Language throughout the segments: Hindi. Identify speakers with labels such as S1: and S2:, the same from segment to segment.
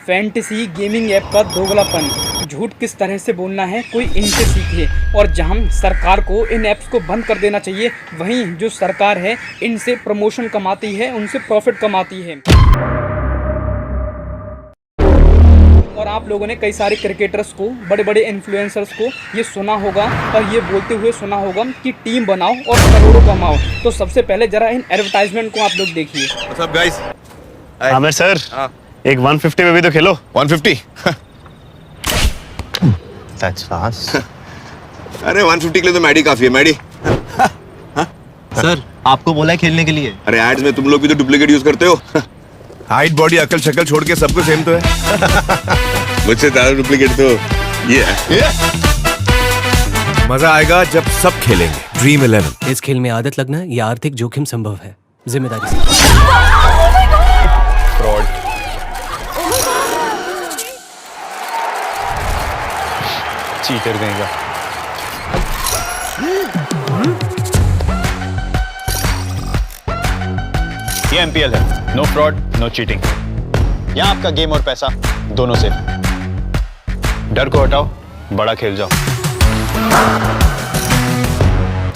S1: फैंटेसी गेमिंग ऐप का दोगलापन, झूठ किस तरह से बोलना है कोई इनसे सीखे। और जहां सरकार को इन ऐप्स को बंद कर देना चाहिए, वहीं जो सरकार है इनसे प्रमोशन कमाती है, उनसे प्रॉफिट कमाती है। और आप लोगों ने कई सारे क्रिकेटर्स को, बड़े बड़े इन्फ्लुएंसर्स को ये सुना होगा और ये बोलते हुए सुना होगा कि टीम बनाओ और करोड़ों कमाओ। तो सबसे पहले जरा इन एडवर्टाइजमेंट को आप लोग देखिए।
S2: What's up, guys?
S3: Aamir sir, एक 150 में भी तो खेलो।
S2: 150?
S3: That's fast.
S2: अरे 150 के लिए तो मैडी काफी है, मैडी।
S3: सर, आपको बोला है खेलने के लिए।
S2: अरे एड्स में तुम लोग भी तो डुप्लीकेट यूज करते हो। हाइट, बॉडी, अकल, शक्ल छोड़ के सब कुछ सेम तो है। मुझसे ज्यादा डुप्लीकेट तो ये है। मजा आएगा जब सब खेलेंगे। ड्रीम 11।
S4: इस खेल में आदत लगना या आर्थिक जोखिम संभव है, जिम्मेदारी से।
S3: फ्रॉड। चीटर देगा। ये एमपीएल है, नो फ्रॉड, नो चीटिंग। यहाँ आपका गेम और पैसा दोनों से। डर को हटाओ, बड़ा खेल जाओ।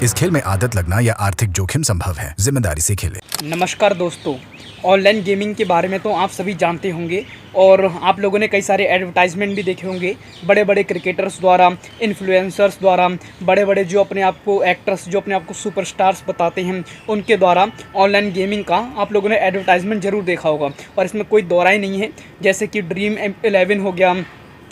S5: इस खेल में आदत लगना या आर्थिक जोखिम संभव है, जिम्मेदारी से खेलें।
S1: नमस्कार दोस्तों, ऑनलाइन गेमिंग के बारे में तो आप सभी जानते होंगे और आप लोगों ने कई सारे एडवर्टाइजमेंट भी देखे होंगे, बड़े बड़े क्रिकेटर्स द्वारा, इन्फ्लुएंसर्स द्वारा, बड़े बड़े जो अपने आप को एक्टर्स, जो अपने आप को सुपरस्टार्स बताते हैं, उनके द्वारा ऑनलाइन गेमिंग का आप लोगों ने एडवर्टाइजमेंट ज़रूर देखा होगा। और इसमें कोई दौरा ही नहीं है। जैसे कि ड्रीम 11 हो गया,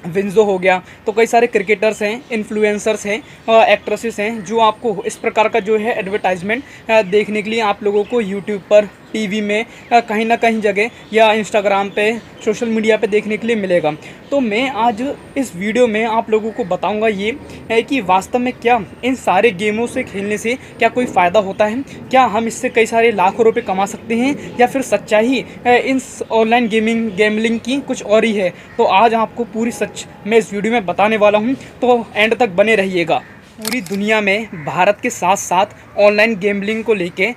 S1: विंजो हो गया, तो कई सारे क्रिकेटर्स हैं, इन्फ्लुएंसर्स हैं, एक्ट्रेसेस हैं, जो आपको इस प्रकार का जो है एडवर्टाइजमेंट देखने के लिए आप लोगों को यूट्यूब पर, टीवी में, कहीं ना कहीं जगह या इंस्टाग्राम पे, सोशल मीडिया पे देखने के लिए मिलेगा। तो मैं आज इस वीडियो में आप लोगों को बताऊंगा ये है कि वास्तव में क्या इन सारे गेमों से खेलने से क्या कोई फ़ायदा होता है, क्या हम इससे कई सारे लाखों रुपए कमा सकते हैं, या फिर सच्चाई इन ऑनलाइन गैमलिंग की कुछ और ही है। तो आज आपको पूरी सच मैं इस वीडियो में बताने वाला हूँ, तो एंड तक बने रहिएगा। पूरी दुनिया में भारत के साथ साथ ऑनलाइन गैम्बलिंग को लेके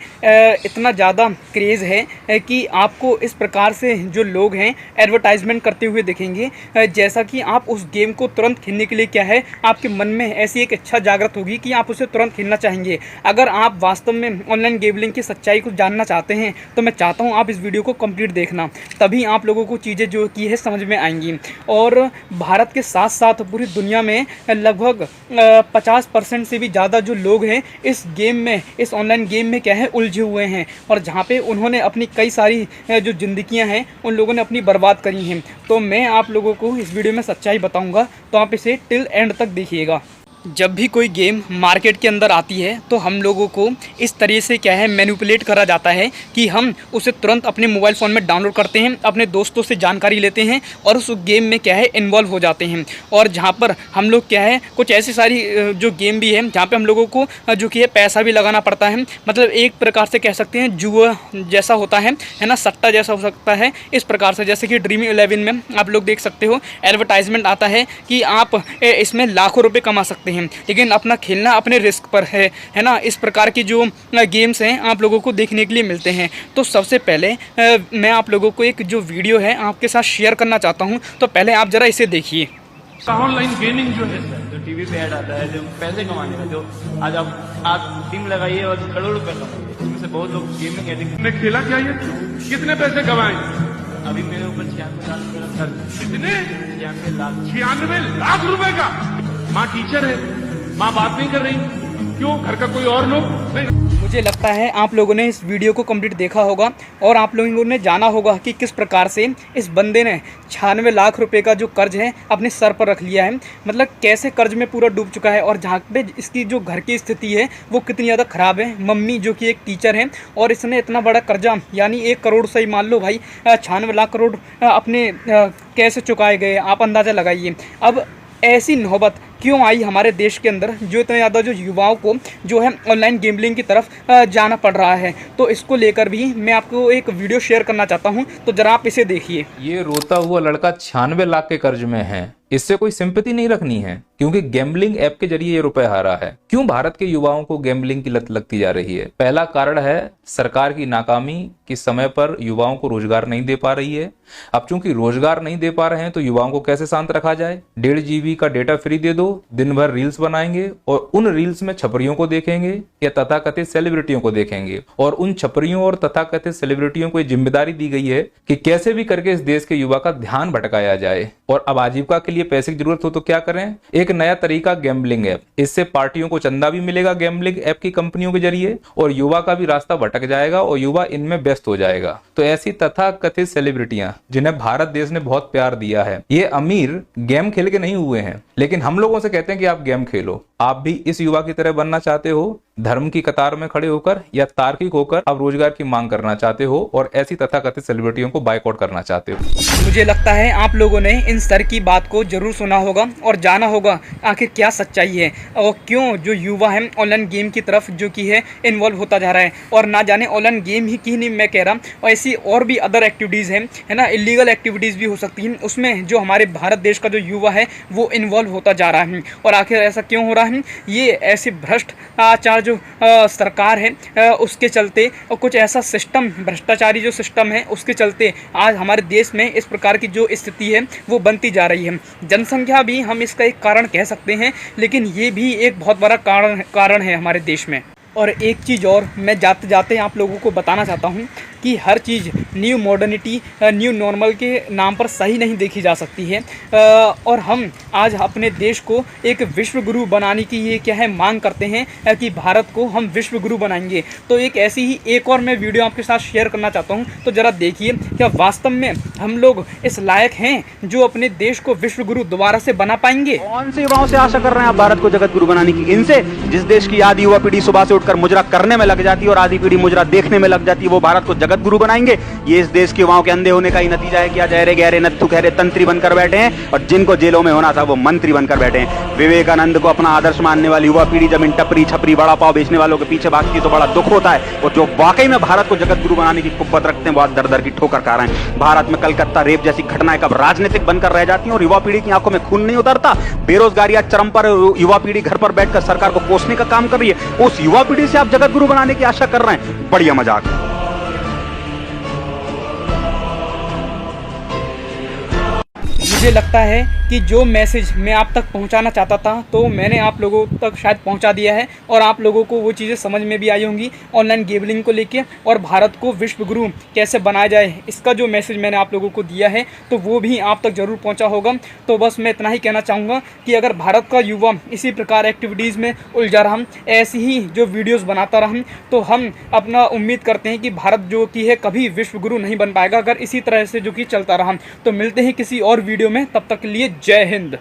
S1: इतना ज़्यादा क्रेज़ है कि आपको इस प्रकार से जो लोग हैं एडवर्टाइजमेंट करते हुए दिखेंगे, जैसा कि आप उस गेम को तुरंत खेलने के लिए क्या है, आपके मन में ऐसी एक इच्छा जागृत होगी कि आप उसे तुरंत खेलना चाहेंगे। अगर आप वास्तव में ऑनलाइन गैम्बलिंग की सच्चाई को जानना चाहते हैं तो मैं चाहता हूँ आप इस वीडियो को कंप्लीट देखना, तभी आप लोगों को चीज़ें जो की है समझ में आएंगी। और भारत के साथ साथ पूरी दुनिया में लगभग 50% से भी ज़्यादा जो लोग हैं इस गेम में, इस ऑनलाइन गेम में क्या है उलझे हुए हैं, और जहाँ पे उन्होंने अपनी कई सारी जो ज़िंदगियाँ हैं उन लोगों ने अपनी बर्बाद करी हैं। तो मैं आप लोगों को इस वीडियो में सच्चाई बताऊँगा, तो आप इसे टिल एंड तक देखिएगा। जब भी कोई गेम मार्केट के अंदर आती है तो हम लोगों को इस तरह से क्या है मैनिपुलेट करा जाता है कि हम उसे तुरंत अपने मोबाइल फ़ोन में डाउनलोड करते हैं, अपने दोस्तों से जानकारी लेते हैं और उस गेम में क्या है इन्वॉल्व हो जाते हैं। और जहाँ पर हम लोग क्या है, कुछ ऐसी सारी जो गेम भी है जहाँ पे हम लोगों को जो कि है पैसा भी लगाना पड़ता है, मतलब एक प्रकार से कह सकते हैं जुआ जैसा होता है ना, सट्टा जैसा हो सकता है इस प्रकार से। जैसे कि ड्रीम 11 में आप लोग देख सकते हो एडवर्टाइजमेंट आता है कि आप इसमें लाखों रुपये कमा सकते हैं, लेकिन अपना खेलना अपने रिस्क पर है ना। इस प्रकार की जो गेम्स हैं आप लोगों को देखने के लिए मिलते हैं। तो सबसे पहले मैं आप लोगों को एक जो वीडियो है आपके साथ शेयर करना चाहता हूं, तो पहले आप ज़रा इसे देखिए।
S6: ऑनलाइन गेमिंग जो है, जो टीवी पे ऐड आता है, जो पैसे कमाने का, जो आज आप टीम लगाइए और करोड़ रुपए कमाइए, इसमें से बहुत लोग गेमिंग एडिक्ट।
S7: ने खेला क्या ये? कितने पैसे कमाए?
S6: अभी मेरे ऊपर 96 लाख।
S7: कितने?
S6: 96 लाख।
S7: 96 लाख रुपए का? माँ टीचर है, माँ बात नहीं कर रही, क्यों? घर का कोई और लोग नहीं?
S1: मुझे लगता है आप लोगों ने इस वीडियो को कंप्लीट देखा होगा और आप लोगों ने जाना होगा कि किस प्रकार से इस बंदे ने 96 लाख रुपए का जो कर्ज है अपने सर पर रख लिया है। मतलब कैसे कर्ज में पूरा डूब चुका है, और जहाँ पे इसकी जो घर की स्थिति है वो कितनी ज़्यादा ख़राब है। मम्मी जो कि एक टीचर है और इसने इतना बड़ा कर्जा, यानी 1 करोड़ से ही मान लो भाई 96 लाख करोड़ अपने कैसे चुकाए गए, आप अंदाज़ा लगाइए। अब ऐसी नौबत क्यों आई हमारे देश के अंदर, जो इतने ज़्यादा जो युवाओं को जो है ऑनलाइन गेमलिंग की तरफ जाना पड़ रहा है। तो इसको लेकर भी मैं आपको एक वीडियो शेयर करना चाहता हूं, तो ज़रा आप इसे देखिए।
S8: ये रोता हुआ लड़का 96 लाख के कर्ज में है इससे कोई सिंपैथी नहीं रखनी है, क्योंकि गैम्बलिंग ऐप के जरिए ये रुपए हारा है। क्यों भारत के युवाओं को गैम्बलिंग की लत लगती जा रही है? पहला कारण है सरकार की नाकामी कि समय पर युवाओं को रोजगार नहीं दे पा रही है। अब चूंकि रोजगार नहीं दे पा रहे हैं तो युवाओं को कैसे शांत रखा जाए? 1.5 GB का डेटा फ्री दे दो, दिन भर रील्स बनाएंगे और उन रील्स में छपरियों को देखेंगे या तथाकथित सेलिब्रिटियों को देखेंगे, और उन छपरियों और तथाकथित सेलिब्रिटियों को जिम्मेदारी दी गई है कि कैसे भी करके इस देश के युवा का ध्यान भटकाया जाए। और अब आजीविका के लिए पैसे की जरूरत हो तो क्या करें? एक नया तरीका गैम्बलिंग ऐप। इससे पार्टियों को चंदा भी मिलेगा गैम्बलिंग ऐप की कंपनियों के जरिए, और युवा का भी रास्ता भटक जाएगा और युवा इनमें व्यस्त हो जाएगा। तो ऐसी तथाकथित सेलिब्रिटियां जिन्हें भारत देश ने बहुत प्यार दिया है, ये अमीर गेम खेल के नहीं हुए हैं, लेकिन हम लोगों से कहते हैं कि आप गेम खेलो। आप भी इस युवा की तरह बनना चाहते हो, धर्म की कतार में खड़े होकर या तार्किक होकर आप रोजगार की मांग करना चाहते हो और ऐसी तथाकथित सेलिब्रिटियों को बाइकआउट करना चाहते हो?
S1: मुझे लगता है आप लोगों ने इन सर की बात को जरूर सुना होगा और जाना होगा आखिर क्या सच्चाई है और क्यों जो युवा है ऑनलाइन गेम की तरफ जो कि है इन्वॉल्व होता जा रहा है। और ना जाने ऑनलाइन गेम ही की नहीं मैं कह रहा, और ऐसी और भी अदर एक्टिविटीज़ हैं, है ना, इलीगल एक्टिविटीज़ भी हो सकती हैं, उसमें जो हमारे भारत देश का जो युवा है वो इन्वॉल्व होता जा रहा है। और आखिर ऐसा क्यों हो रहा है? ये ऐसे भ्रष्टाचार जो सरकार है उसके चलते, और कुछ ऐसा सिस्टम, भ्रष्टाचारी जो सिस्टम है उसके चलते आज हमारे देश में इस प्रकार की जो स्थिति है वो बनती जा रही है। जनसंख्या भी हम इसका एक कारण कह सकते हैं, लेकिन ये भी एक बहुत बड़ा कारण है हमारे देश में। और एक चीज़ और मैं जाते जाते आप लोगों को बताना चाहता हूँ कि हर चीज़ न्यू मॉडर्निटी, न्यू नॉर्मल के नाम पर सही नहीं देखी जा सकती है। और हम आज अपने देश को एक विश्व गुरु बनाने की ये क्या है मांग करते हैं कि भारत को हम विश्व गुरु बनाएंगे। तो एक ऐसी ही एक और मैं वीडियो आपके साथ शेयर करना चाहता हूँ, तो ज़रा देखिए क्या वास्तव में हम लोग इस लायक हैं जो अपने देश को विश्व गुरु दोबारा से बना पाएंगे।
S9: कौन से युवाओं से आशा कर रहे हैं आप भारत को जगत गुरु बनाने की? इनसे, जिस देश की आधी युवा पीढ़ी सुबह से उठकर मुजरा करने में लग जाती है और आधी पीढ़ी मुजरा देखने में लग जाती है, वो भारत को जगत गुरु बनाएंगे? ये इस देश के युवाओं के अंधे होने का ही नतीजा है। क्या जहरे गहरे नत्थु खहरे तंत्री बनकर बैठे हैं और जिनको जेलों में होना था वो मंत्री बनकर बैठे हैं। विवेकानंद को अपना आदर्श मानने वाली युवा पीढ़ी जब इन टपरी छपरी बड़ा पाव बेचने वालों के पीछे भागती है तो बड़ा दुख होता है। और जो वाकई में भारत को जगत गुरु बनाने की कुव्वत रखते हैं बहुत दर दर की ठोकर खा रहे हैं। भारत में कलकत्ता रेप जैसी घटनाएं कब राजनीतिक बनकर रह जाती हैं और युवा पीढ़ी की आंखों में खून नहीं उतरता। बेरोजगारी आज चरम पर, युवा पीढ़ी घर पर बैठकर सरकार को कोसने का काम कर रही है। उस युवा पीढ़ी से आप जगत गुरु बनाने की आशा कर रहे हैं, बढ़िया मजाक है।
S1: मुझे लगता है कि जो मैसेज मैं आप तक पहुंचाना चाहता था तो मैंने आप लोगों तक शायद पहुंचा दिया है, और आप लोगों को वो चीज़ें समझ में भी आई होंगी ऑनलाइन गेमलिंग को लेके, और भारत को विश्व गुरु कैसे बनाया जाए इसका जो मैसेज मैंने आप लोगों को दिया है तो वो भी आप तक ज़रूर पहुंचा होगा। तो बस मैं इतना ही कहना चाहूँगा कि अगर भारत का युवा इसी प्रकार एक्टिविटीज़ में उलझा रहा, ऐसी ही जो वीडियोज़ बनाता रहा, तो हम अपना उम्मीद करते हैं कि भारत जो कि है कभी विश्व गुरु नहीं बन पाएगा अगर इसी तरह से जो कि चलता रहा। तो मिलते हैं किसी और वीडियो में, तब तक के लिए जय हिंद।